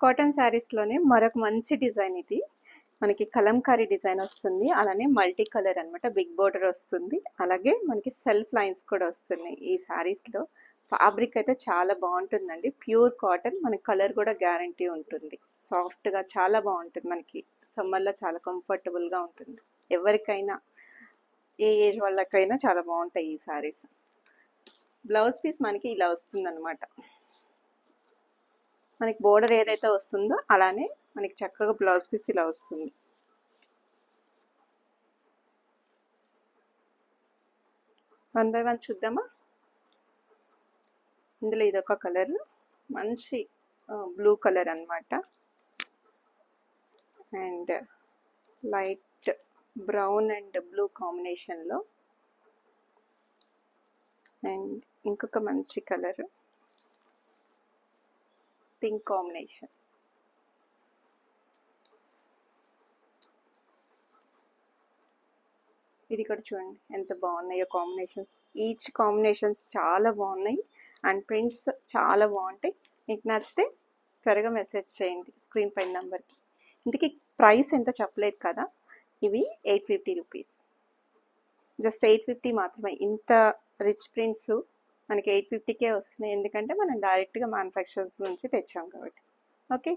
Cotton శారీస్లోనే మరొక మంచి design ఇది. మనకి కలంకారీ డిజైన్ వస్తుంది, అలానే మల్టీ కలర్ అనమాట, బిగ్ బోర్డర్ వస్తుంది, అలాగే మనకి సెల్ఫ్ లైన్స్ కూడా వస్తున్నాయి ఈ శారీస్లో. ఫ్యాబ్రిక్ అయితే చాలా బాగుంటుందండి, ప్యూర్ కాటన్. మనకి కలర్ కూడా గ్యారంటీ ఉంటుంది, సాఫ్ట్గా చాలా బాగుంటుంది. మనకి సమ్మర్లో చాలా కంఫర్టబుల్గా ఉంటుంది. ఎవరికైనా ఏ ఏజ్ వాళ్ళకైనా చాలా బాగుంటాయి ఈ శారీస్. బ్లౌజ్ పీస్ మనకి ఇలా వస్తుంది అనమాట. మనకి బోర్డర్ ఏదైతే వస్తుందో అలానే మనకి చక్కగా బ్లౌజ్ పీస్ ఇలా వస్తుంది. వన్ బై వన్ చూద్దామా. ఇందులో ఇదొక కలర్, మంచి బ్లూ కలర్ అనమాట, and light brown and blue కాంబినేషన్లో, అండ్ ఇంకొక మంచి కలర్ పింక్ కాంబినేషన్. ఇది కూడా చూడండి ఎంత బాగున్నాయో కాంబినేషన్స్. ఈచ్ కాంబినేషన్స్ చాలా బాగున్నాయి అండ్ ప్రింట్స్ చాలా బాగుంటాయి. మీకు నచ్చితే త్వరగా మెసేజ్ చేయండి స్క్రీన్ పైన నెంబర్కి. ఇందుకే ప్రైస్ ఎంత చెప్పలేదు కదా, ఇవి 850 రూపీస్, జస్ట్ 850 మాత్రమే. ఇంత రిచ్ ప్రింట్స్ మనకి 850కే వస్తున్నాయి, ఎందుకంటే మనం డైరెక్ట్గా మ్యానుఫ్యాక్చరర్స్ నుంచి తెచ్చాం కాబట్టి. ఓకే.